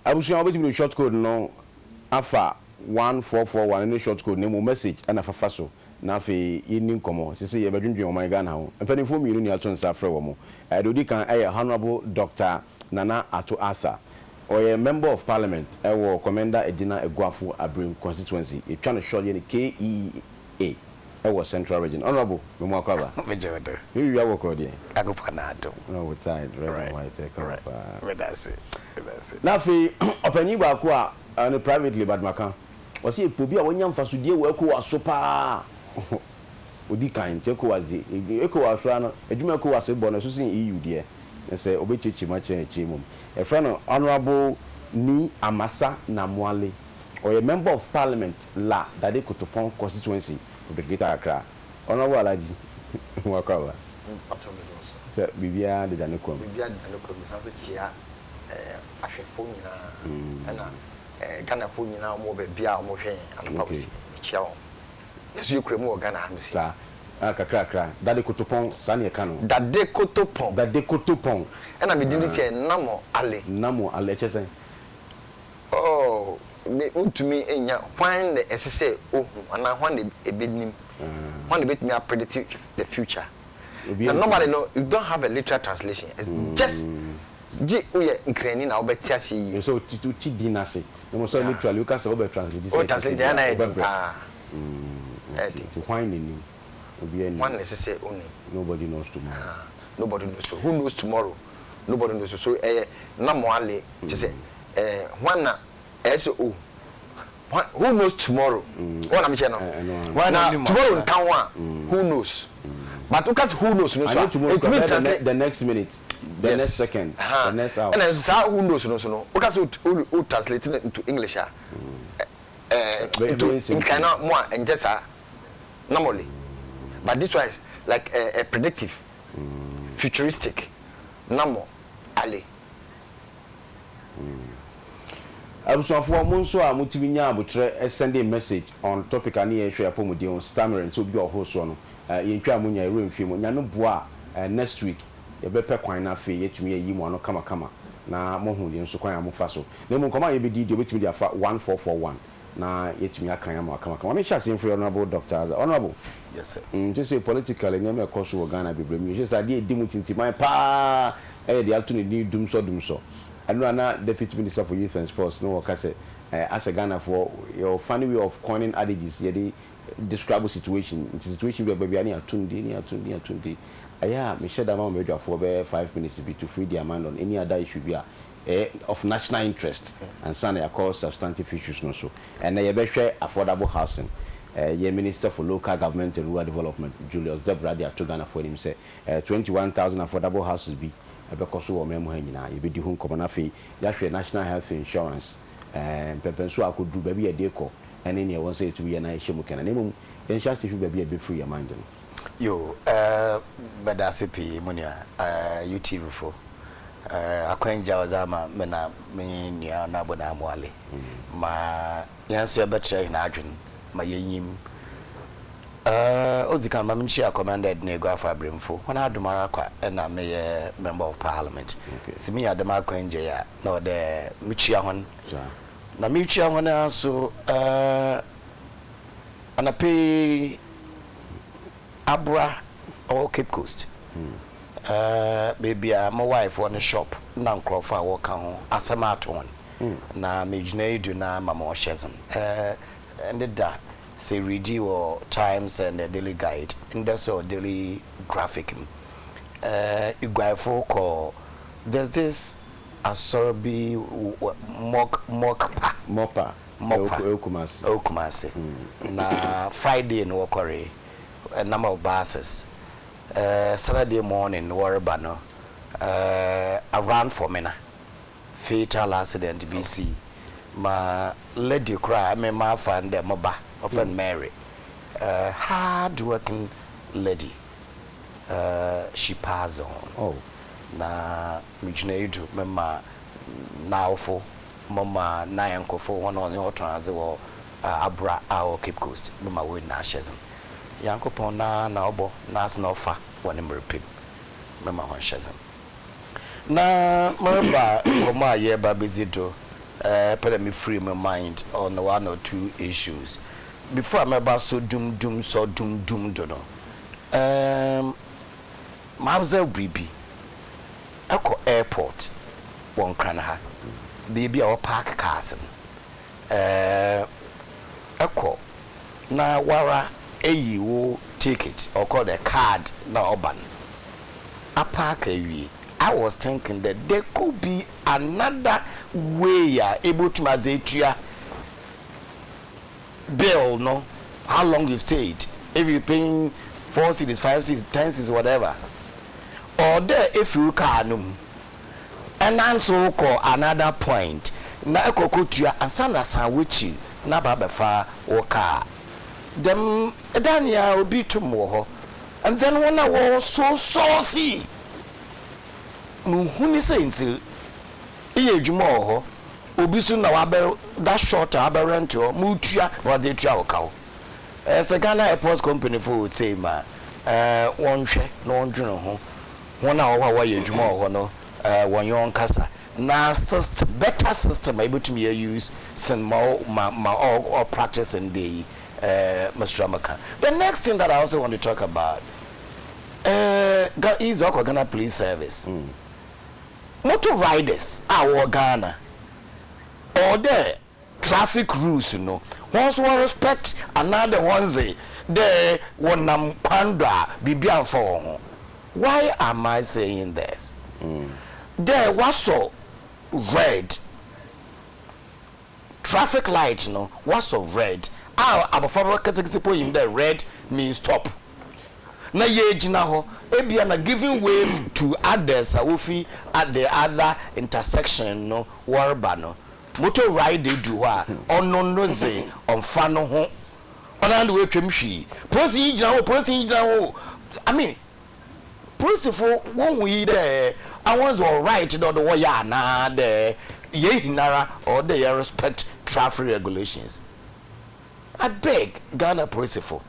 Abusuan obetimi short code no afa 1441 any short code name message and afa so na fe yini nkomo sese ye bedwendwen o man Ghana ho mpanimfo mienu ni ato nsa frɛ wo mo dodi kan Honorable Dr. Nana Ato Arthur or a member of parliament or Commander Edina Eguafu Abrim constituency e twa no short ye KEA was Central Region. Honorable Mwakwaba. You are working there. Agopanado. No, we're tired. Right. Correct. That's it. Now, open you back and privately, but Macan. Was he Pobia when young Fasudi work was so pa? Udi kind, Teko was the Echo was run, a Jumaco was a bonus in EU, dear, and say, Obechi much a chimum. A friend of Honorable Ni Amasa Namwale, or a member of parliament, La, that they could perform constituency. The Greater Accra. Honorable Alaji Mwakawa. So Bibia the Danoko. Bibia the Danoko is also chia Ashefuna and Ghana Funina more Bia Moshe and Policy. Chiao. Yes, you create more Ghana, sir. Kakra, that they could topon, Sanya Cano. That they could topon. And I didn't say Namo Ale. Oh. To me, when the SSA, and I want a bit name, one bit me predict the future. Nobody know you don't have a literal translation. It's just we are Ukrainian. I'll bet you so to dinasi. You must literally you can say over translate this. Translate to find in you. One SSA only. Nobody knows tomorrow. Nobody knows. Who knows tomorrow? Nobody knows. So Namoale just say one. SO. Who knows tomorrow? What I'm saying now. Tomorrow in Kawa. Who knows? But because who knows? It means the next minute, the next second, the next hour. And then who knows? No. Because who translate it into English? In Kana more and just normally. But this one is like a predictive, futuristic, normal, Ali. Abusafo monso a mutibinya abutre send a message on topic ani e hwe apomodi on stammering so bi ohoso no yentwa amunya e remfi mo nya no boa next week ye bepe kwan na fe yetumi ayi mo no kama na mo hu de nso kwan amofa so na mo nkoma ye be di de betumi de afa 1441 na yetumi akan am kama me sha sem free Honorable Dr. Honorable yes sir just say politically na me koso Ghana bebrem you say dey di mutintiman pa de alto ni dum so and na Deputy Minister for Youth and Sports no work say as a Ghana for your funny way of coining adages ye describe the situation where baby ani atundi aya me share that man measure for 5 minutes be to free their mind on any other issue be of national interest and some are called substantive issues no so and ye be share affordable housing ye Minister for Local Government and Rural Development Julius Debradi have to Ghana for him say 21,000 affordable houses be because we are moving now. You be doing common affair. That's national health insurance. Pepenso I could do baby a deco. And then you want say to be a nice shame can name. Then just if you be a bit free your mind. Yo, but that's a P. Munia, YouTube for. Akwen Jawazama, Mena, me, Nabona Mwale. Ma, Yancy Betcha in Adrian, my yim. Ozikan Mamchi commanded Negua Brimfo. When I do Maraqua and I'm a member of parliament. See me at the Marco Enjaya, no the Michiawan. Na Michiawan so and I pay Abra or Cape Coast. Baby, my wife on the shop, Nan Crawford walk on Asamaton. Na Mijne do na Mamo Shazam. And the say read or Times and the Daily Guide, and that's all daily graphic. You go for call. There's this Asorbi Mopa Okumasi. Na Friday in Wakari, a number of buses. Saturday morning, Warabano, around for Mena. Fatal accident BC. Ma lady cry, me ma find them moba. Often Mary, hard working lady. She passed on. Oh, na Mijnedu, Mama now for Mama Nyanko for one on your transit or Abra our Cape Coast, Mama Win Nashazam. Yanko Pona Naubo, Nas no fa, one in repeat, Mama one Shazam. na maraba koma ye ba bezito put me free my mind on one or two issues before I'm about so doom do no Mauser Bibi Echo Airport one crana baby our park castle Echo na wara wo ticket or call a card na oban a park I was thinking that there could be another way able to mazetria bill no how long you stayed if you paying 4 cities 5 cities 10 cities whatever or there if you canum and also call another point na ekokotua asana sanwichi na baba fa o car them dania obi tumo and then when I was so saucy huni sense iye dwuma ho obi so na wabe that short aberrant o mutua was the tua okaw Ghana Airports Company for say ma one hwe no ndwene ho wona wa ye dwuma ho no won yon kasa na better system able to use sin ma or practice in the Mr. Amaka. The next thing that I also want to talk about is Ghana Police Service. Motor riders our Ghana or the traffic rules, you know. Once one respect another one say they one nam pandra bibian for. Why am I saying this? There was so red traffic light, you know, was so red. Abafara katikisipo in the red means stop. Na ye jina ho ebia na giving way to others awofi at the other intersection no warba no motor ride do ha ono no ze onfa no ho ona ndo we twem hwi police jina ho I mean police for one we there I was all right do the ya na the ye hinara or they respect traffic regulations. I beg Ghana police for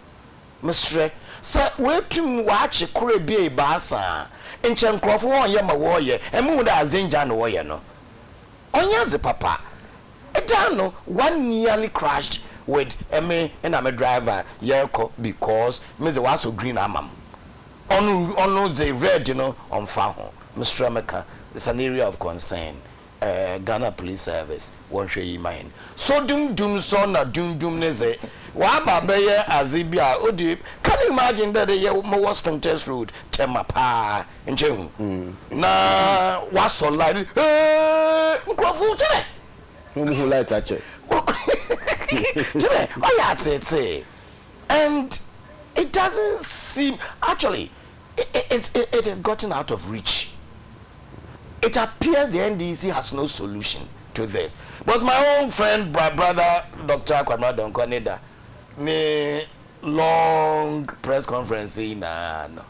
Mr. Sir, wait to watch a kure be a basa. In Chancroft, 1 year, my warrior, and moon as in Jan warrior. No, on the papa. I don't know, one nearly crashed with me and I'm a driver, Yerko, because Mr. Wasso Green Amam. On the red, you know, on Faho. Mr. Amaka, it's an area of concern. Ghana Police Service, one share you mind. So doom son na doom neze. Waba beye azibia odi. Can you imagine that the more Spentest Road tema pa nchehu. Na waso light. Nkrofu chele. Who light ache. Chele. Oya and it doesn't seem actually it has gotten out of reach. It appears the NDC has no solution to this. But my own friend, brother, Dr. Kwame Donkoneda, me long press conference no.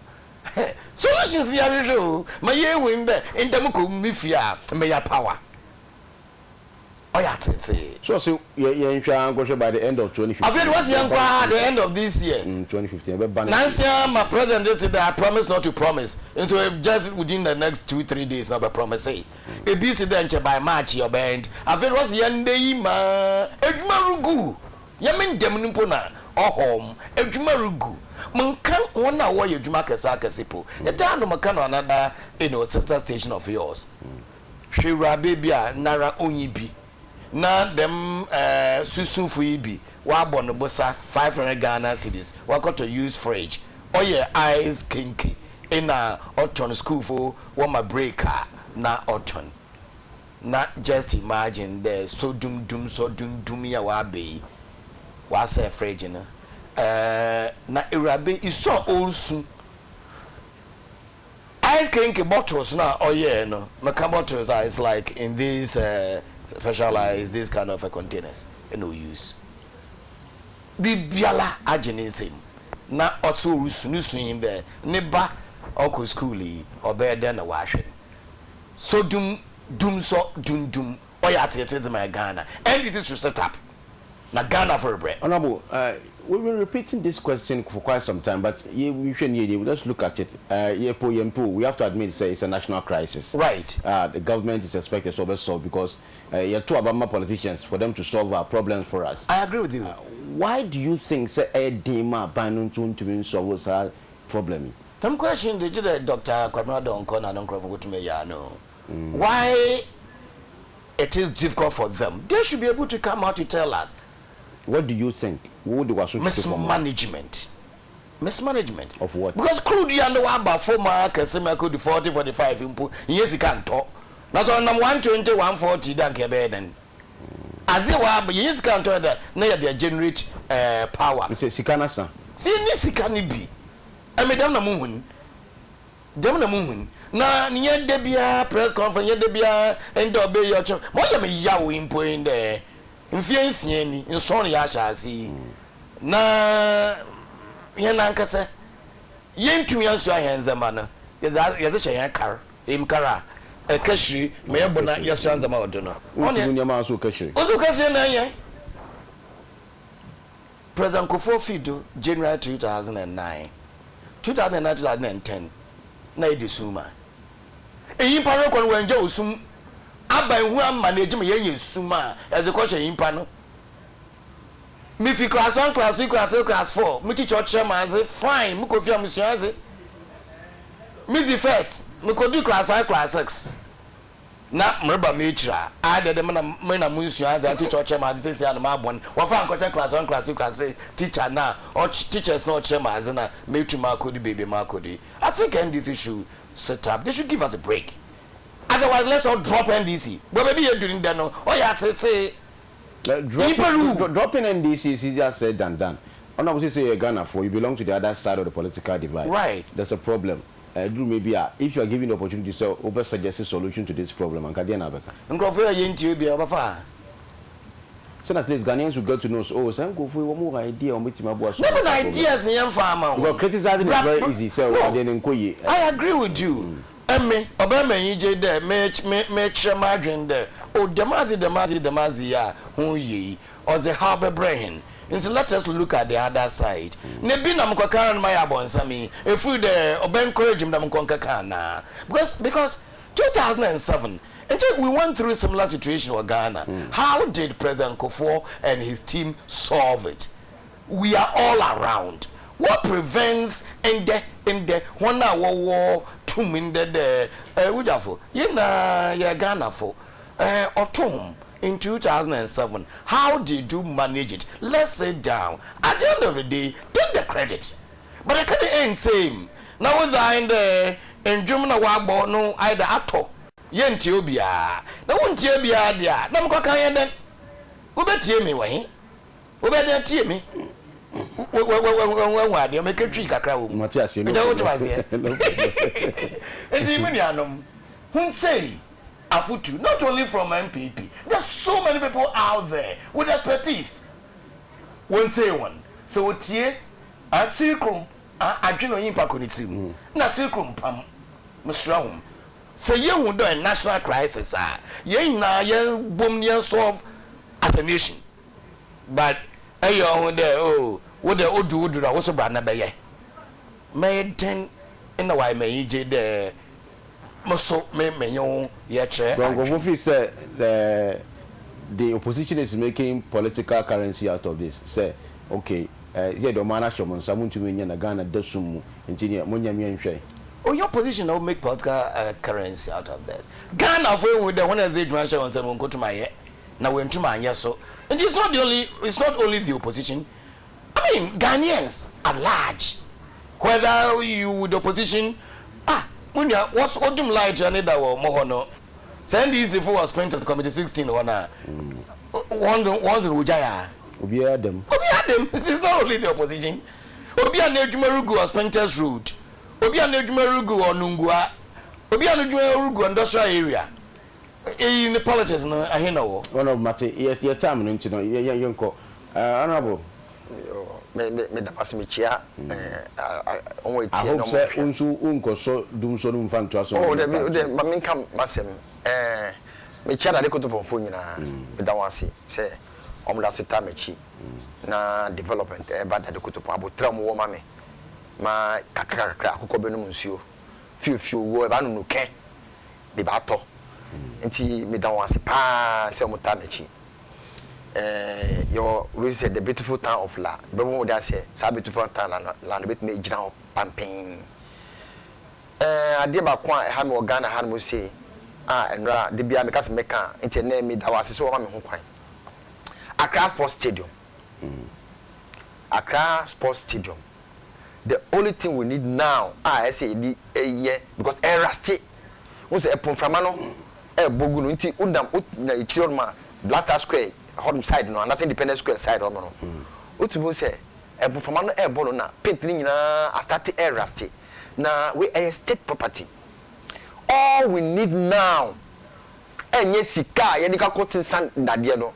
Solutions here do. My year win the in Democratia, may power. Oh yeah, so you go by the end of 2015. I feel what's young at the end of this year. 2015. Nancy, my president just said that I promise not to promise. And so just within the next 2-3 days, I'll promise say. A busy denture by March your band. I feel what's young day ma Edmarugu. Yamin Demunipona or home Edmarugu. Mankan one hour you Jumakasaka Sipo. A town of Makano another sister station of yours. Shira Babia Nara Onyibi. Na them susu fuibi wa bono bosa 500 Ghana cedis wa got to use fridge oh yeah eyes kinky in a autumn school for one my breaker na autumn not just imagine the so doom ya wa be wa say fridge na irabe is so old soon ice kinky bottles na oh yeah no my bottles are is like in these specialize this kind of containers no use bibiala agenism na otu rusu in there neba oko school or better na washing so doom oya tete my Ghana and this is to set up Na Ghana for a break. Honorable, we've been repeating this question for quite some time, but let's look at it. We have to admit it's a national crisis. Right. The government is expected to solve because you're two Obama politicians for them to solve our problems for us. I agree with you. Why do you think a Dima Banon to solve our problem? Some question did Dr. Kwamado Nkona and Nkrofukutumeyano. Why it is difficult for them? They should be able to come out to tell us. What do you think? Mismanagement. Mismanagement. Of what? Because crude you know about 4 markers, could 40, 45 input. Yes, you can't talk. That's on 120, 140, don't care better. As you are, yes, can't talk that. Now they generate power. You say Sikana san. See, this can be. I mean, damn the moon. Damn the moon. Na niye debia press conference, debia and obey your church. Why am I yawing point there? Mfiansie ni nso ya hyasi na yena nkase yentu yanso ahenzema no yeze hyen kar imkara ekashiri meyebona yaso anzama odono oni nyama aso kashiri na yen President Kofo Fido January 2010 na edisuma eyi paro kon wanje osum abai hu manage me ye suma as the question impa no me fi class 1 class 2 class 4 me teach chairman say fine me ko fi amusuan say me the first me ko do class 5 class 6 na mreba me chira I de me na musuan say teach chairman say say na ma bon wa fa ankoche class 1 class 2 class 3 teacher na or teachers no chairman na me tuma ko di baby ma ko di. I think NDC should set up, they should give us a break. Otherwise, let's all drop NDC. But maybe you're doing that now. Oh, yeah, say. Dropping NDC is easier said than done. I'm not going to say you're Ghana for you belong to the other side of the political divide. Right. There's a problem. Drew, maybe if you are given the opportunity to over suggest a solution to this problem, and Kadiana Beka. So that these Ghanaians will get to know, oh, some go for one more idea on which my boss. No ideas in young farmer. Well, criticizing is very easy. So I agree with you. Me, Obama, you did there, make margin there. Oh, Demazi, ya, who ye, or the harbor brain. And so let us look at the other side. Nebina Mkokan, my abonsami, if we there, Oben encourage him, Namkonkakana. Because 2007, until we went through a similar situation in Ghana, how did President Kofo and his team solve it? We are all around. What prevents in the 1 hour war? Ghana for autumn in 2007. How did you manage it? Let's sit down. At the end of the day, take the credit. But I can't end same. Now was I in the in Germany wabo no either ato. Yenti obia. Na wonti obia dia. Na mko kan yen den. Wo betie me wan. Wo be den tie me. Wa dia make twi kakra wo. Mati ase no. Wo twa enti me nuanom. Hun say afutu not only from MPP. There's so many people out there with expertise. Won't say one. So tie atikrum adweno yimpa konitim. Na tikrum pam. Msrawum. Say you do a national crisis, ye na ye boom ye solve as a nation. But ayo there oh what the odu was so brand na ye. May 10 in the way may je there muso me yo ye che. Gongo say the opposition is making political currency out of this. Say okay, ye do mana shomon samuntu me na Ghana desumu engineer munya me nhwe. Oh, your position will make political currency out of that. Ghana for with the one as they mentioned on some go to my head. Now went to my yes so. And it's not only the opposition. I mean Ghanaians at large. Whether you with the opposition, when you what's autumn light and that or more send easy for was spent at committee 16 or na one in Ujaya. Obi Adam. This is not only the opposition. Obi and Jumarugu was Spenters route. Obi Anejumerugu or Nungua, Obi Anejumerugu industrial area. In the politics, no, I know. One of Mate, your time, you know, young co. Honorable. Me the Passimichia. I hope so. Unco so doom so fan to us. Oh, the Mamin come, Massem. Me chat at the Cotopo Funina, the Dawasi, say, omda seta mechi na development e ba da de kutopo abotra mo wo ma me ma kakra akoko benum nsuo fiu wo e ba no nuke de ba to nti me dan wase pa se omta mechi we said the beautiful town of La but mo da say sa beautiful town la bit me gina ho pampin ade ba kwa ha me Ghana ha mo say enra de bia me ka se meka nti na me da wase so ma me ho kwan Accra Sports Stadium. Accra Sports Stadium. The only thing we need now, I say, a year because a rusty. What's a pomframano? A bogun, udam, na children, Blaster Square, home side, no, and that's Independent Square side, or no. Utubu say, a pomframano air bolona, painting a started air rusty. Now we a state property. All we need now, and yes, Sika, Yanika Cotton San Nadiano.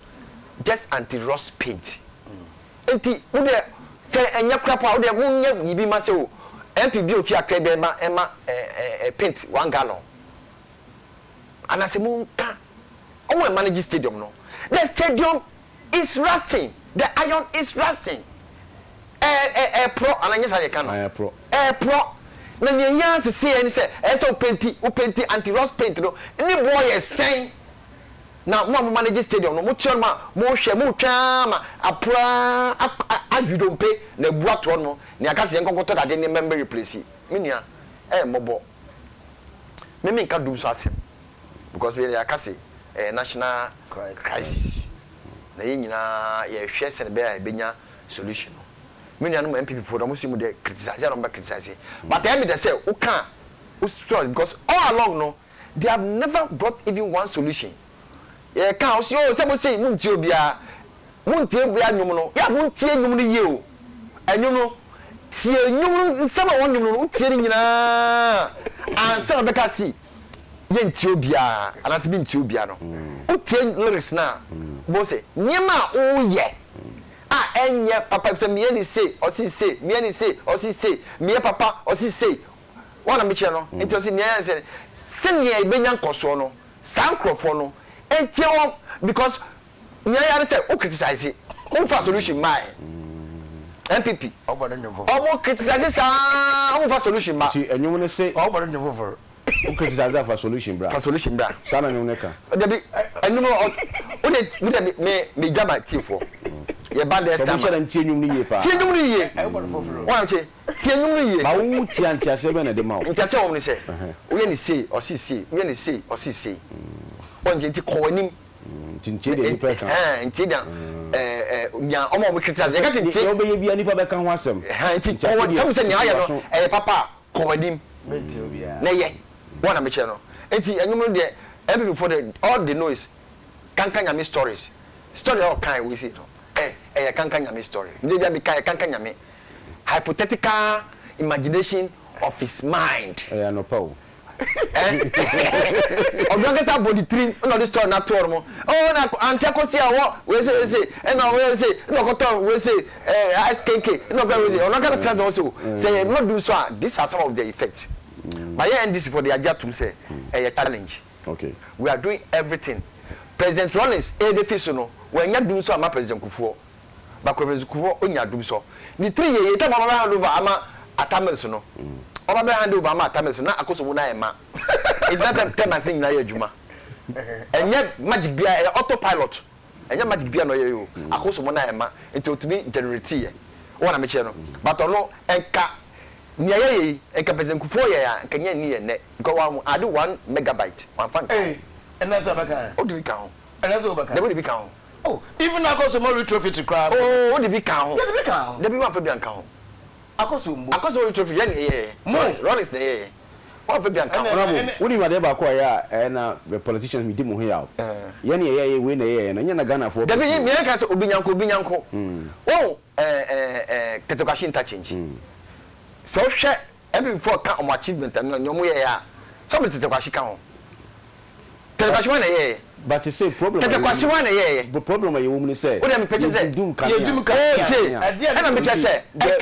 Just anti-rust paint. Enti wo de say enya krapa wo de munye yibi ma se o MPB ofi akrebe ma ema paint 1 gallon. Anase munka o manage stadium no. The stadium is rusting. The iron is rusting. Pro ananya sa ye kan no. Pro. Pro. Na nyanya se say any say o painti anti-rust paint no. Ni boy is saying na mo manage stadium no mo tio ma mo hwe mo twa ma apra adwudompe na buato no ne akase enkonkoto dade ne member replace minia mobo me nka dum so asem because we akase national crisis na ye nyina ye hwe se ne be benya solution minia no MPP for no simu de criticize no be criticize but tell me they say who can because all along no they have never brought even one solution. Yeah, cows, you some say Muntubia Nyum no, ya Muntie Num ye o. And you know, see you some one you telling and some Becca see Yentubia, and has been Tubiano. Who 10 lyrics now? Boss say, Nima, oh, yeah. And yeah, papa, some me say, or see say, me say, or see say, me papa, or see say. One of me channel, it was in the answer. Send ye Benyan Cosono, Sancrofono. Because we are say who criticize it who for solution my MPP omo criticize who for solution ma see and you want to say for who criticize for solution bra sana me uneka debi enum me jama tifo ye band esta ma so tie nyum ni ye pa tie nyum ni ye wan che tie nyum ni ye ma wu tie antiase be na de ma o ntiase wo ni se wo ye ni sei o si sei wo ye ni sei o si sei onje nti kowanim tinche de nipa kan nti da nya omo mo criticize ga tinche o be ye bia nipa be kan ho asem nti kowanim se nya aye no papa kowanim menti obia na ye wona me che no nti enyum de every before the all the noise kankan me story all kind we see no kankan me story dey bia be kankan me hypothetical imagination of his mind no power Ogangata body trim no this store na tour mo na anteko si awo we say na we say no koto we say ice cake no go we say onaka try do so say no do so these are some of the effects but yeah and this for the ajatum say a challenge. Okay, we are doing everything. President Rollins defiso no when ya do so ama President Kufuor ba President Kufuor onya do so ni 3 years ta mama hand over ama atamels no oba be hand over ama atamels na akoso mu na ema it doesn't tell us na ye adwuma enye magic bia autopilot enye magic bia no ye yo akoso mu na ema enti otumi generate ye wona me che no but ono enka nia ye enka President Kufuor ye ya enka nya ni ye ne because one ade 1 megabyte one fan and that's abaka o di kan and that's abaka dey be kan oh even akoso mo retrofit to crowd oh o di be kan yeah dey be kan dey be one fa bi an kan akoso retrofit ye Rollins na ye one fa bi an kan woni ma dey ba ko ya na the politicians mi di mo ho ya ye na ye we na ye na nya na Ghana for dey be me kan say obinyanko oh Capitation interchange so hwe every before kan o achievement no nyomo ye ya so me Capitation kan ho Telekwasi wana ye. But you say problem. Telekwasi wana ye. The problem you woman say. What am picture say? You do ka. And I'm picture say. It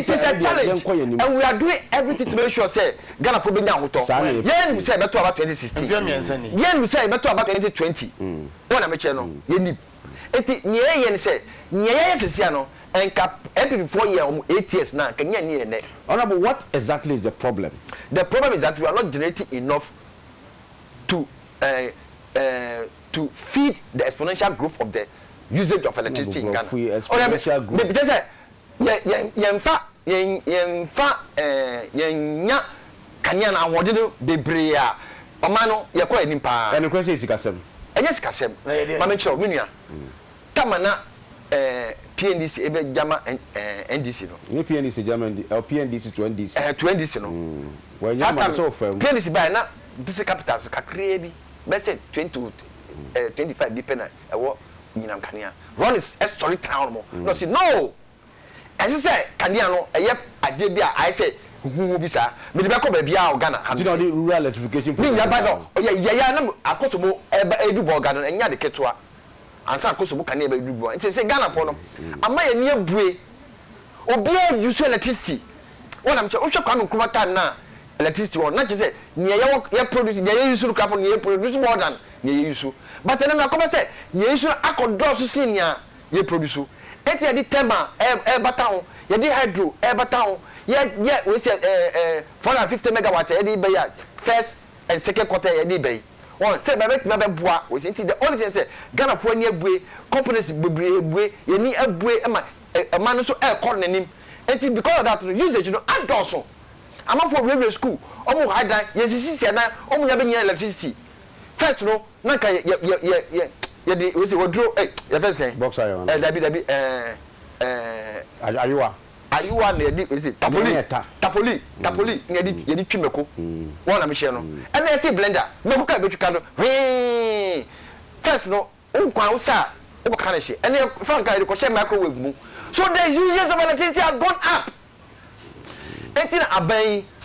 is a challenge. And we are doing everything to make sure say Ghana for benya hoto. Yen we say beto about 2016. Yen we say beto about 2020. What am picture no? Yen enti nye yen say nye sesi no enka every 4 years 8 years now can nye ne. Honorable, what exactly is the problem? The problem is that we are not generating enough to feed the exponential growth of the usage of electricity in Ghana. Exponential growth. Because yenya kanya na awode no bebre a omano yakwa nimpa. And the question is sikasem. Enye sikasem. Ma me chiro menua. Kama na PNDC ebe jama NDC no. Ni PNDC jama PNDC to NDC. To NDC no. Well, jama so fam. PNDC by na this capital so kakre bi. Best 20 to 25 bi pena ewo nyinam kania. Run is a story town mo. No say no. As I say kania no eye ade bi a I say hu bi sa. Me de be ko ba bia o Ghana. You know the rural electrification program. Ni nyaba no. Ya na akosomo edu bo Ghana enya de ketoa. Ansa akosomo kania ba edu bo. Nti say Ghana for no. Ama ye ne abue. Obi a use electricity. Wona mche ohwe kwa no kuma time na electricity one not just say near your produce near you should crap near produce more than near you should but then I come say near you should accord senior ye produce et ya di tema batown ya di hydro batown yeah we say 450 megawatt ya di be ya first and second quarter ya di be one say be boa we say the only thing say Ghana for near bue companies bebre bue ye ni abue e man so e call nanim and because of that usage you know adoso I'm for radio school. Omo hada yesisi na omo nya benya electricity. First no na ka ye de we say wodro ye fe say box iron. Dabi Ayuwa na ye di we say tapoli ye di twimeko. Won na me share no. And na say blender meko ka betwika no. First no unkwa usa e ka na she. And fan ka ye ko share microwave mu. So the uses of electricity have gone up.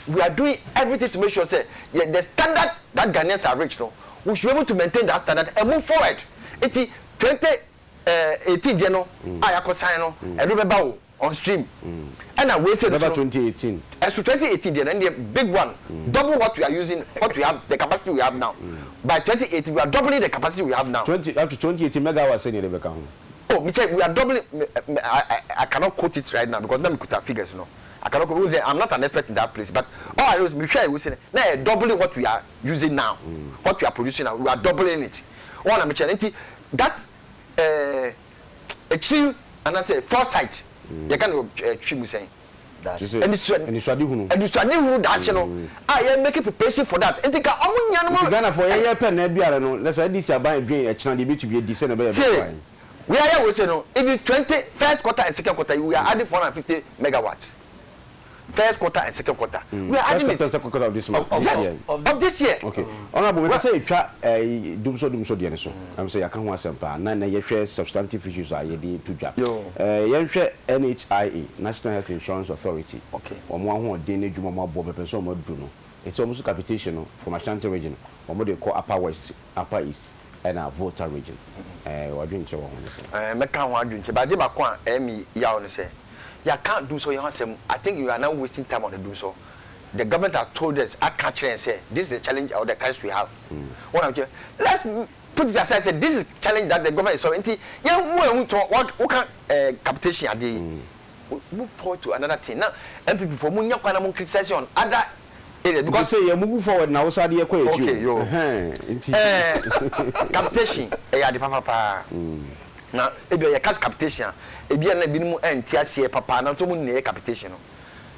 We are doing everything to make sure say the standard that Ghanaians are reached no, we should be able to maintain that standard and move forward. 2018 no I sign no and remember on stream and I we say 2018 as to 2018 and the big one double what we are using, what we have, the capacity we have now. By 2018 we are doubling the capacity we have now. Up to 2018 megawatts in Rebecca. Oh, me check we are doubling. I cannot quote it right now because let me quote our figures no. I'm not an expert in that place, but all I know is Michelle was saying, now doubling what we are using now, what we are producing now, we are doubling it. One of Michelle, that achieve and I say foresight. You can achieve saying that. And it's that you know. I am making preparation for that. And think Ghana for a pen no. Let's say this about a channel to be a decent. We are here. We say no. If 21st quarter and second quarter, we are adding 450 megawatts. First quarter and second quarter. We are adding second quarter of this month. Of this year. Okay. Honorable, when I say try dumso diane so. I'm say I can't want some pa. Na ye share substantive issues are ye dey to job. Ye share NHIA, National Health Insurance Authority. Okay. Omo ho dey na dwuma mo abo person mo do no. It's almost capitation from Ashanti region. Omo dey call Upper West, Upper East and our Volta region. Wadwin che wo ho say. Meka ho adwin che ba de ba ko a emi ya wo say. You can't do so. I think you are now wasting time on the do so. The government has told us, I can't change and say, this is the challenge or the crisis we have. Let's put it aside and say, this is the challenge that the government is solving. What can capitation are they? Move forward to another thing. Now, MPP for Munya Panamon criticization on other areas. Because say you're moving forward now, so the equation. Okay, yo. Capitation, the papa. Now, if you cast capitation, if you are not being NTSC, papa, not to moon capitation.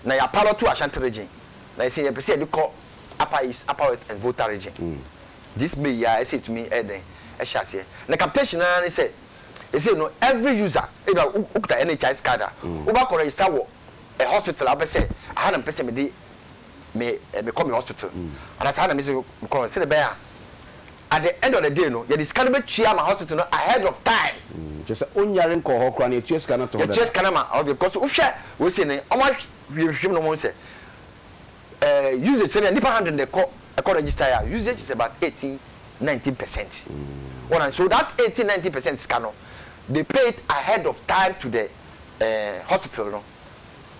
Now, you are part to Ashanti region. Now, I say, you call Upper East, Upper West, and Volta region. This may I say to me, Eden, a chassis. The capitation, I say, no, every user, if you look at NHS card, over a hospital, I say, 100% may come in hospital. And I said, I'm going to bear. At the end of the day, no, you discover Chiama hospital ahead of time. Just only a wrinkle or cranny, just cannot just canama, because we say, how much we should no one say. Use it, say, a nipper hand in the court, according register usage is about 18-19%. So that 18-19% scan, they pay it ahead of time to the hospital. No?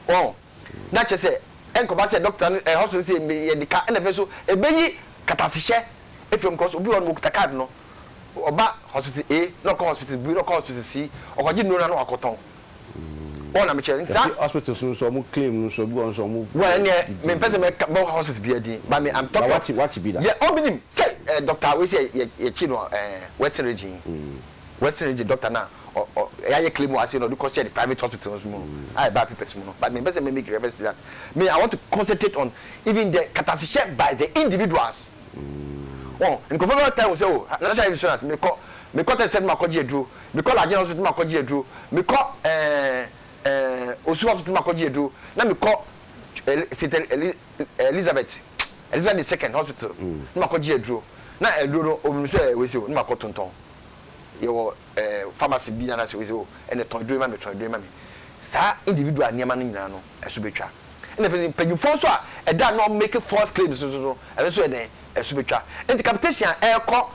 Oh, not just say, enko say doctor hospital say me the car and so e beyi katasihye if you cause obi on mukuta card no oba hospital A no call hospital B no call hospital C okoji no na no akoton. One am chere nsa hospital so mo claim so bi on so mo well me person me hospital B adi but me I'm talking what be that yeah obinim say doctor we say ye chi no western region doctor na ya claim was you know because the private hospitals mo I buy people mo but me person me make reference to that me I want to concentrate on even the catastrophe by the individuals. Oh in confirm time we say oh national insurance me call test makoji eduro me call agent hospital makoji eduro me call osu hospital makoji eduro na me call Elizabeth II hospital makoji eduro na eduro o say we say na makoto tonton your pharmacy bi na say we say and ton duro ma me sa individual niam no nyina no eso betwa na panyufo so a da no make false claims so and so e eso betwa and the capitation call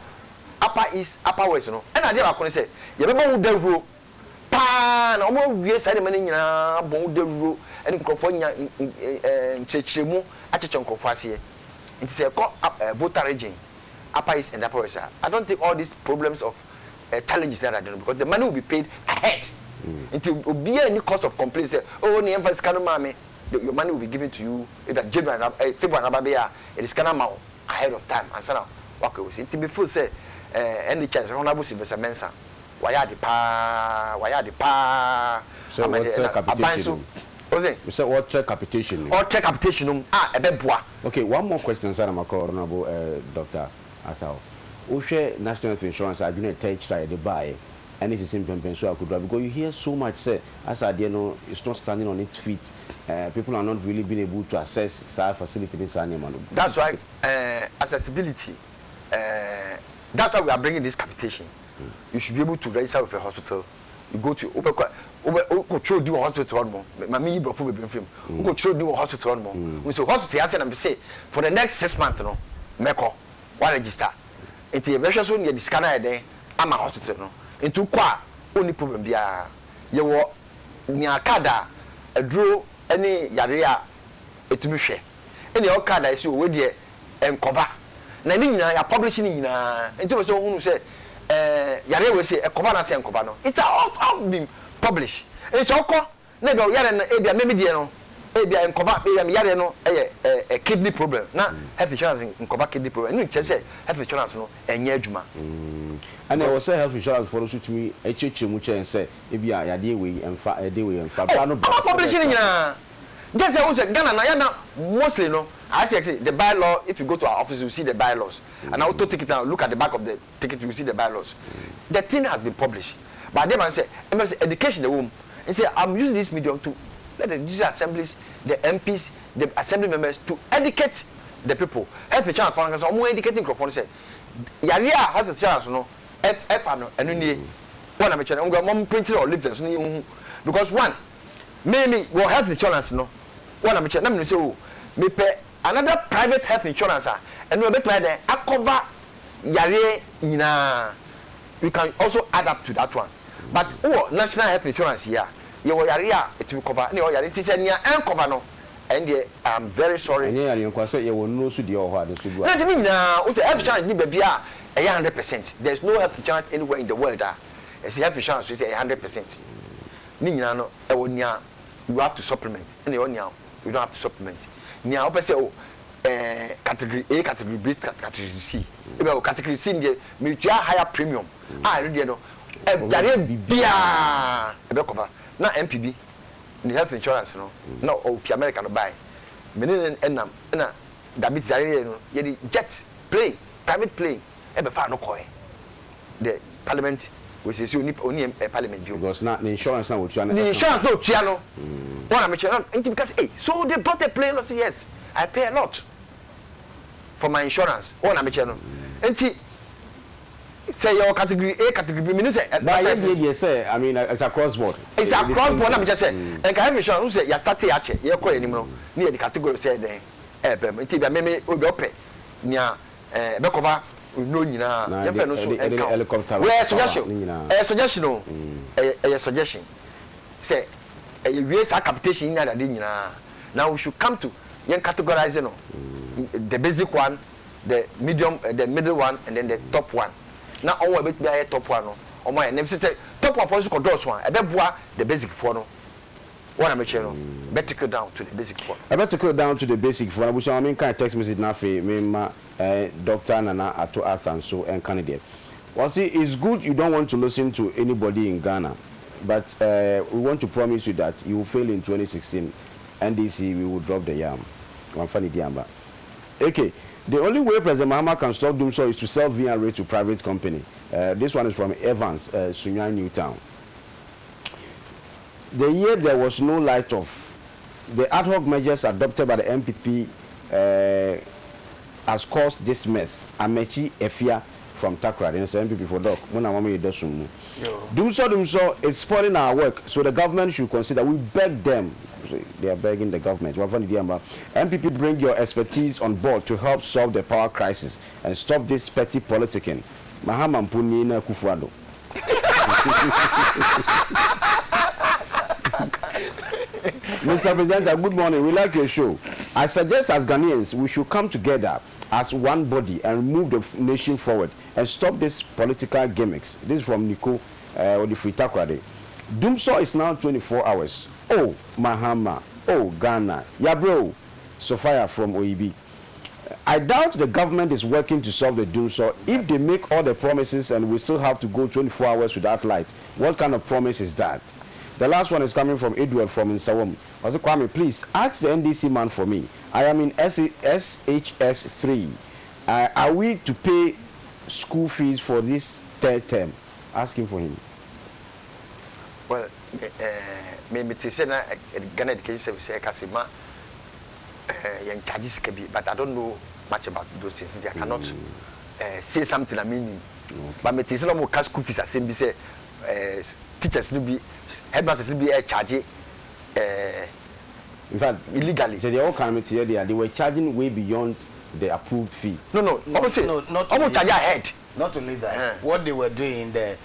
upper east upper west no and ade ba ko say ye be bon dawuro pa na omo wie sa de mani nyina bon dawuro and nkofo nya chechemu acheche nkofo ase it say call voter region upper east and upper west. I don't think all these problems of challenges that I don't know because the money will be paid ahead. Until be any cost of complaint say oh ni emphasis can mama your money will be given to you either January February na it is kana ma ahead of time and so now work with it before say any chance honorable Sylvester Mensah why are the pa so what capitation we say what capitation or check capitation okay one more question sir my honorable Dr. Asao Oshe national insurance I do not touch try the buy and it's the same thing so I could drive because you hear so much say as I know it's not standing on its feet. People are not really being able to access such facilities. That's why accessibility. That's why we are bringing this capitation. You should be able to register with a hospital. You go to do a hospital. Mami before we bring film. Go to do a hospital. We say hospital. I said, say for the next 6 months, no, meko one register. It's a version so near the scanner there. I'm a hospital. No. Into kwa only problem dia ye wo nya kada aduro any yarea etumi hwe any o kada isi o we de encover na ni nyina ya publishing nyina into so hunu say yare we say encover na say encover no it's all been published and so ko na be yare na ebia meme de no ebia encover ebia yare no a kidney problem na health insurance encover kidney problem no che say health insurance no enya adwuma and I was say health insurance for us to me mu chen say ebia yade we emfa ede we emfa bra no publishing nyina just say we say Ghana na ya na mostly no I say the bylaw if you go to our office you see the bylaws and auto ticket now look at the back of the ticket you see the bylaws the thing has been published but they man say education the womb and say I'm using this medium to let the judicial assemblies the MPs the assembly members to educate the people health insurance for us omo educating crop say yare health insurance no F ano enu nie one am chere ngo mom printing or leaflets no because one me go health insurance no one am chere na me say oh me pay another private health insurance and we bet there cover yare nyina we can also add up to that one but national health insurance here you yare it will cover ni yare ti say nia en cover no and I'm very sorry and yare nko say you no so de ho ade so bu na de nyina o say health insurance ni bia 100%. There's no health insurance anywhere in the world it's health insurance we say 100%. Ni nyina no e wonia you have to supplement and you don't have to supplement. Nia o say category A, category B, category C. About category C, me higher premium. Ready no. Yare bia ebe cover. Na MPB, the health insurance no. No of America no buy. Meni enam na David Yare no. Ye jet plane, private plane. Ebe fa no koy. The parliament we say only parliament view. Because not the insurance now the insurance no tia no. One am chere because so they bought a plane no say yes. I pay a lot for my insurance. One am chere no. Enti say your category A, category B, mean say say I mean it's across board. It's across board am say. And can insurance say you start here che, you call anymore. Near the category say then enti bia me obi ope nia bekoba no nyina ye fe no so helicopter we suggestion suggestion say we say capitation nya de nyina now we should come to yen categorize no the basic one, the medium, the middle one, and then the top one. Now all we be a top one no o my name say top one for those one ebeboa the basic for no what am I saying? Better down to the basic form. I better go down to the basic form. I mean, kind of text message now for me, Dr. Nana Ato Athan so and candidate. Well, see, it's good you don't want to listen to anybody in Ghana, but we want to promise you that you will fail in 2016. NDC, we will drop the yam. One funny diamba. Okay, the only way President Mahama can stop doing so is to sell VRA to private company. This one is from Evans, Sunyani Newtown. The year there was no light off, the ad hoc measures adopted by the MPP has caused this mess. Amechi Efia from Takrad, and MPP for Doc. Dumso, it's spoiling our work, so the government should consider. We beg them. They are begging the government. MPP, bring your expertise on board to help solve the power crisis and stop this petty politicking. Mahama Mpunina Kufuado. Mr. President, good morning. We like your show. I suggest as Ghanaians, we should come together as one body and move the nation forward and stop these political gimmicks. This is from Nico Odifri Takrade. Dumso is now 24 hours. Oh, Mahama. Oh, Ghana. Yabro. Sophia from OEB. I doubt the government is working to solve the Dumso. If they make all the promises and we still have to go 24 hours without light, what kind of promise is that? The last one is coming from Edward from Nsawam. Also, Kwame, please ask the NDC man for me. I am in SHS 3. Are we to pay school fees for this third term? Ask him for him. Well, maybe to say that Ghana Education Service Kasima charges can be, but I don't know much about those things. I cannot say something I mean. But me say no more cash school fees. I say teachers will be. Headmasters will be charging in fact illegally. So they all came here they were charging way beyond the approved fee. No, obviously not almost charge ahead. Not only that, what they were doing the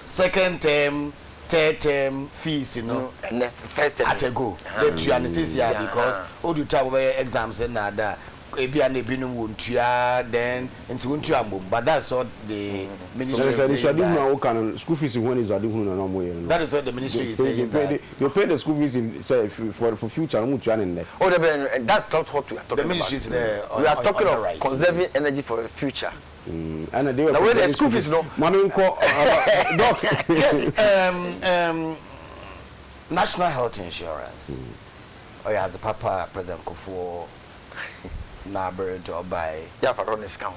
second term, third term fees, you know, and first term at a go. They because all the time exams and that. Then but that's what the ministry is saying. School fees when is that is what the ministry is saying. You pay the school fees in, say, for future. Oh, that's not what we are talking about. We are talking of conserving energy for the future. And the way the school fees, no. Yes. National health insurance. Oh yeah, as a Papa President Kufuor. Nabred or by Yafaronis count,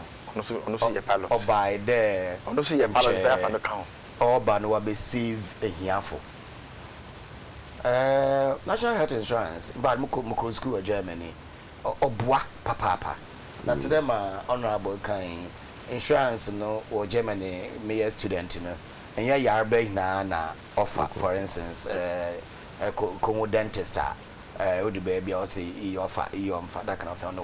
or by there, or no see a pilot count, or by no receive a hiafo. National health insurance, but Mukuru School of Germany, or Bois Papa. That's them honorable kind insurance, no, or Germany, me a student, you know, and ya na offer, for instance, a como dentist. The baby or say he offer that kind of thing.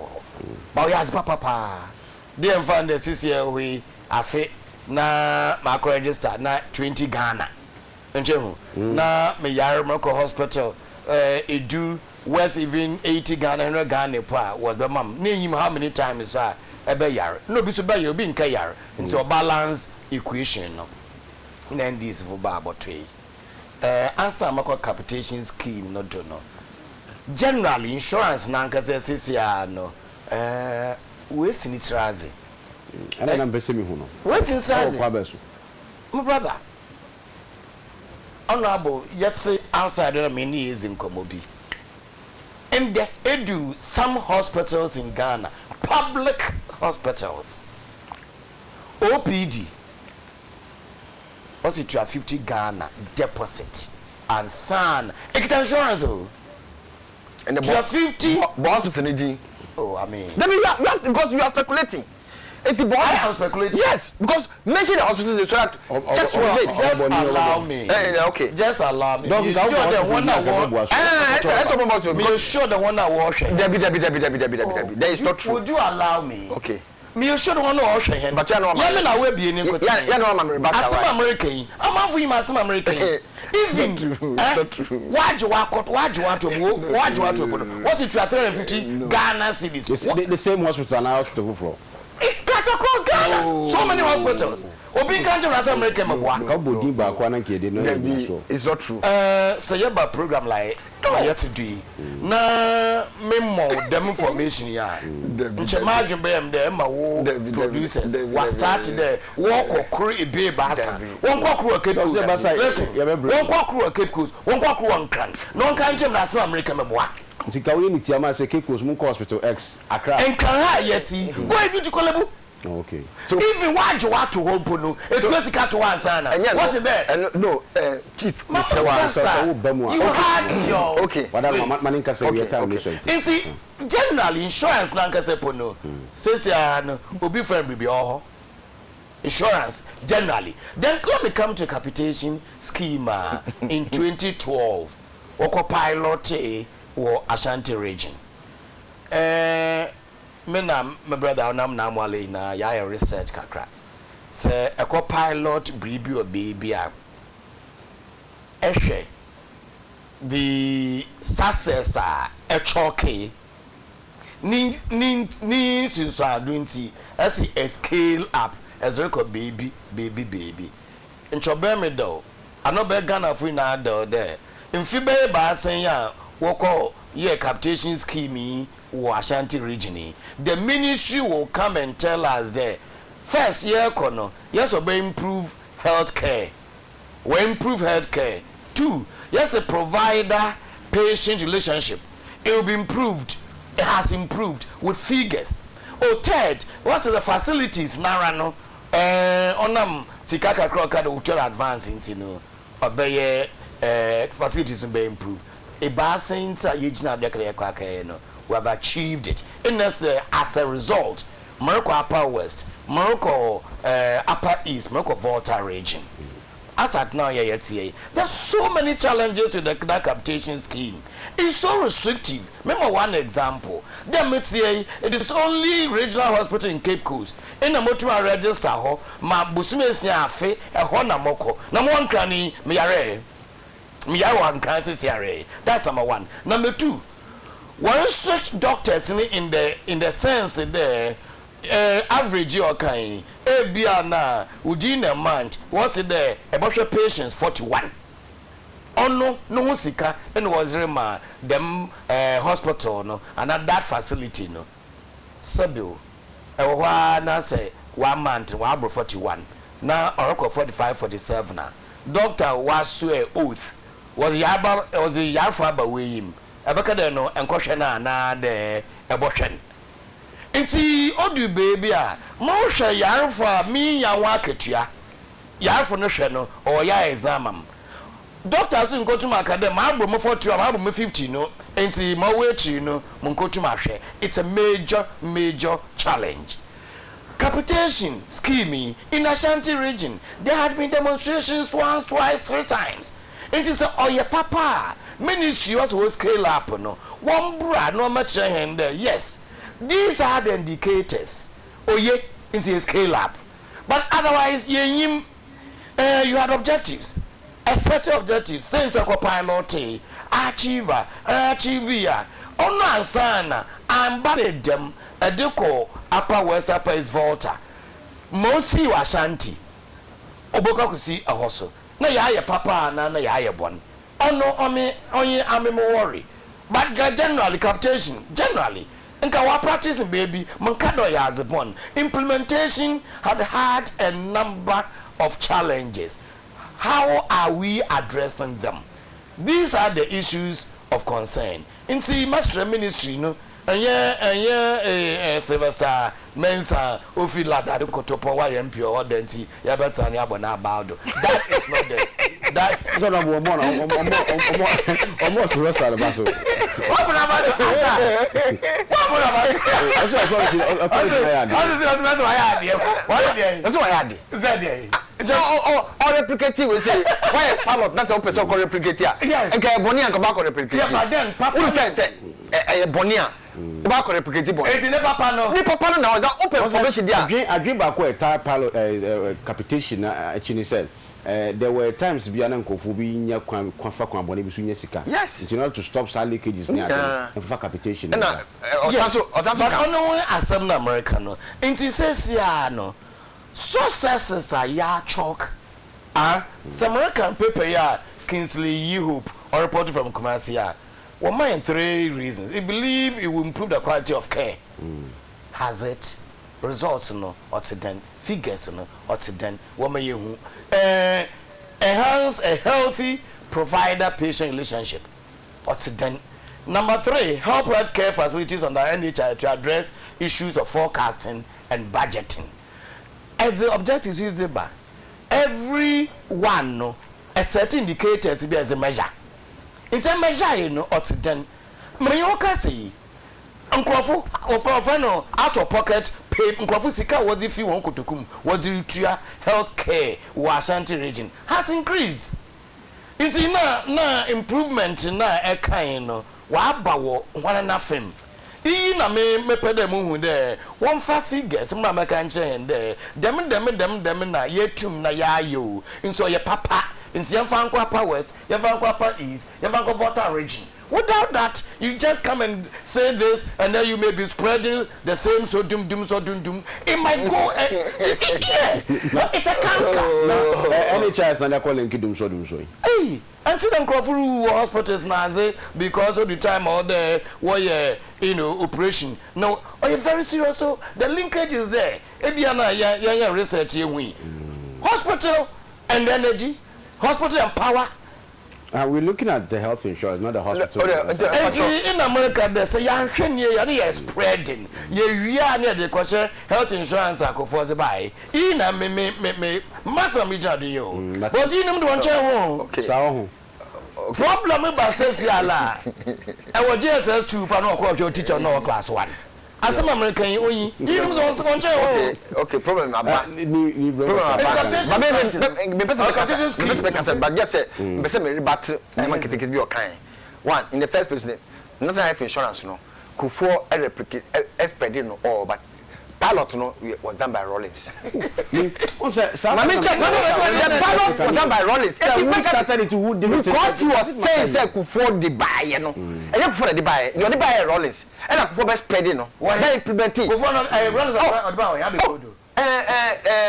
But yes, papa. They found the CCL we are fit na macro register na 20 Ghana. Na me Yarmako hospital it do worth even 80 Ghana 100 Ghana per was the mom. Name how many times ebe yar. No be so by you be in yar. So balance equation no. Then this for about 3. Answer macro capitation scheme no do no. Generally, insurance nankase CCR no waste ni trazi. And then I'm me who waste ni trazi. My brother. Honorable, yet say outside of me is in Komobi. And they do some hospitals in Ghana, public hospitals. OPD. Also to have 50 Ghana deposit and son. Insurance. And the 50 bonds to Niji. Oh, I mean, then you have because you are speculating. I am speculating. Yes, because mention the hospital is trying to check for me. Just allow me. Okay. Just allow me. Don't you sure the one that was. You sure the one that was. That is not true. Would you allow me? Okay. Me you sure the one that was. But you know I'm not aware being in. Yeah, no, I'm American. I'm for you, I'm American. Even why do what's it 350 Ghana cities? The same hospital and hospital for. It cuts across Ghana. So many hospitals. Obi kanjo na American mabwa. Ka bodi ba kwa na nke de no. It's not true. Say about program like yet to do. Na memo dem information ya. Nche madwun be am there ma wo producers. Was start there. Won kokru ebe basa. Won kokru Cape Coast. Listen. Won kokru Cape Coast. Won kokru Ankran. No kanjo na American mabwa. Nti ka we ni tiama say Cape Coast mun hospital X Accra. Enkara yeti. Go if you kolebu. Okay. So even why you want to hold no, it's just got to one sana. What's it there? No, Chief. You had your okay. What man can say we time mission. Generally insurance nanka se pono. Says ya obi friend be all. Insurance generally. Then let me come to capitation scheme in 2012. Oko pilot or Ashanti region. Me na my brother na mwale na ya research kakra. Say a co-pilot bribi or baby a ehwe the successor a choke ni sinso adunti as a scale up as record baby nchobe me do anobe Ghana free na do there mfibe ba sen ya woko ye capitation scheme Ashanti region. The ministry will come and tell us there. First, year kono, yes, we improve healthcare. We improve healthcare. 2, yes, a provider-patient relationship. It will be improved. It has improved with figures. Oh, 3rd, what's the facilities narano? Onam sikaka kroka the ultra advance into obey facilities will be improved. A basin yijina dekare kwaka no. We have achieved it. And that's as a result, Morocco Upper West, Morocco Upper East, Morocco Volta region. As at now, there's so many challenges with that capitation scheme. It's so restrictive. Remember one example. It is only regional hospital in Cape Coast. In the motor register, ma busume siafe na moko. Number one crani miyare. Miyawan crisis yare. That's number 1. Number 2. One restrict doctors in the sense the average or kind na within a month what's there about patients 41 oh no sika and was rema them hospital no and at that facility no sabil na say 1 month wa 41 na or 45 47 na doctor was swear oath was the yarfa ba we him abaka no enkohwe na de ebotwen nti odu baby a mo hwe yarfa mi yanwa akatua yarfo no hwe no o ya exam doctors nkotum akade ma agbo mo 40 ma agbo mo 50 no nti ma wechi no mo nkotum ahwe. It's a major challenge. Capitation scheme in Ashanti region, there had been demonstrations once, twice, 3 times. It is your papa ministry was scale up no one bra no much there. Yes, these are the indicators. Oh yeah, it's a scale up. But otherwise you had objectives, a set of objectives. Since a co-pilot achiever on no sana I'm buried them a deco upper west upper is Volta mostly Ashanti oboka kusi a hustle na ya papa na ya bon only mo worry but generally capitation generally nka wa practicing baby mankado ya as born implementation had a number of challenges. How are we addressing them? These are the issues of concern. In the master ministry, enye Sylvester Mensa ofi ladade kotopo wa MP or denti ya beta ni abona about that is not there that so no more almost Sylvester the baso what about or replicate we say why pilot that's all person call replicate yes and can bonia and back replicate yeah but then papa say bonia back replicate boy e ne papa no now that open information there agree back where tire pilot capitation actually said there were times bi anan kofu bi nya kwan fa kwan bone bi so nya sika yes in order to stop sal leakages near and for capitation na but ono asem na America no inti sesia no successes are ya chalk some American paper ya Kingsley Hope or reported from Kumasi well mind 3 reasons he believe it will improve the quality of care has it results no oxidant figures no oxidant what may you enhance a healthy provider patient relationship oxidant. Number 3, help health care facilities under NHI to address issues of forecasting and budgeting. As the objective is about everyone no a certain indicators to be as a measure. It's a measure, you know, oxidant. Mayoka say Nkrofo no out of pocket pay Nkrofo sika what if you want kotokum what the health care Ashanti region has increased. It's na improvement na e kan no wa aba wo hwana na fem. Iyi na me pede mu hu de won fa figures ma meka nche de dem na yetum na ya yo nso ye papa nsi yemfa nkwa west yemfa nkwa east yemfa nkwa water region. Without that, you just come and say this, and then you may be spreading the same so doom. It might go. Yes, it's a canker. NHS na calling doom so. Hey, until them Crawford hospitals now say because of the time all the operation. No, are you very serious? So the linkage is there. Ebiana research here. Hospital and energy, hospital and power. We're looking at the health insurance, not the hospital. In America, they say you're spreading. You question health insurance for the buy. In a me master major do you. But you know the one chair. Okay. Problem about says yala. I was just 2 panel your teacher no class 1. As some American you know one chair. Okay, problem about but just say but market your kind. One in the first place, not life insurance no could for a replicate expedient or but pilot no was done by Rollins. Pilot was done by Rollins. Because he was saying say could for the buy, you know. And you for the buy, you the buy Rollins. And I for best spreading no. Why implement it?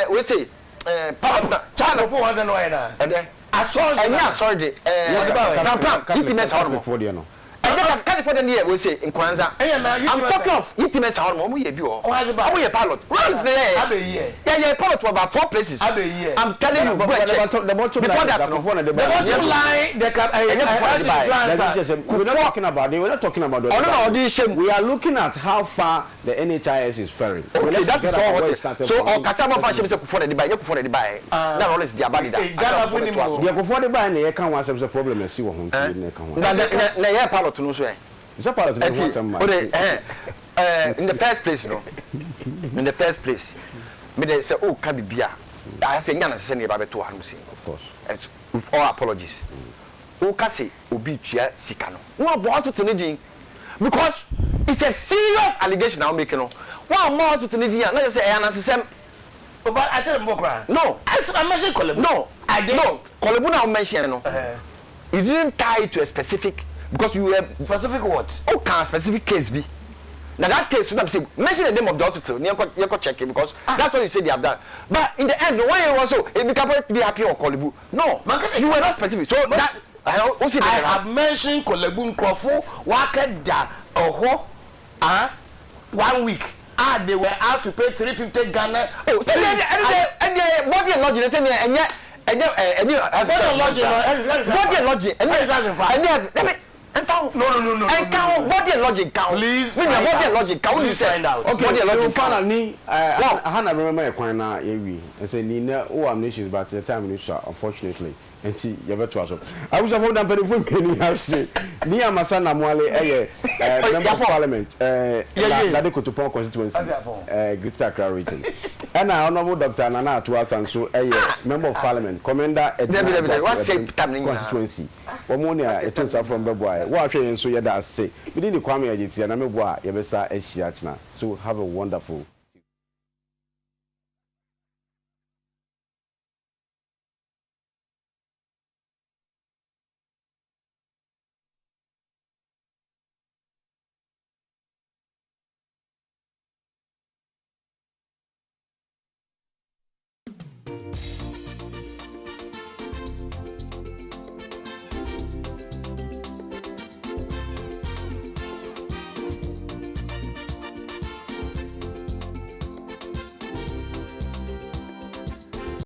We say China for 100 and then I saw sorry intimacy hormone. And then California near we say in Kwanzaa. I'm talking of intimacy hormone. We have pilot. Runs there. Yeah, pilot to about 4 places. I'm telling you, the bottom line, we're not talking about it. We're not talking about the we are looking at how far the NHIS is faring. Okay, that's all what it started. So, customer fashion say for the buy, you for the buy. Now all is the abadi that. The for the buy, and can want some problem. And see what home. Na pilot to know so. Is a pilot to know some. In the first place, no. In the first place, me they say, oh, can be beer. I say, Yana send you about 200. Of course. And with all apologies. Oh, can say, Obi Chia Sikano. No, boss to Tuniji. Because it's a serious allegation I'm making. One more to Tuniji, and I say, I answer. But I tell them, no, I mentioned Kolebu. No, I did. No, Kolebu now mentioned, no. You didn't tie it to a specific, because you have specific what? Oh, can specific case be? Now that case, you say mention the name of the hospital. You can check it because that's what you say they have done. But in the end, the one you also it become be happy or Kolebu. No, you were not specific. So that I have mentioned Kolebu Nkrofo Wakeda Oho 1 week. They were asked to pay 350 Ghana. Oh, and the body and lodging. They say and yet body and lodging. And count. No. And count. Body and logic count. Please. Body and logic count. Please find out. Okay. Body and logic Final count. ni. Hana remember a kwan na yewi. And say ni na o amnations but the time ni sha unfortunately. And see you better so. I was from them for me has say. Ni amasa na mwale member of parliament. Adekye Nsroma constituency. Greater Accra region. And honorable Dr. Nana Atuathan so member of parliament. Commander constituency. Omonia etunsa from the boy. What hwe so yeda say. Within the Kwame Agiti na me boa yebesa ehia china. So have a wonderful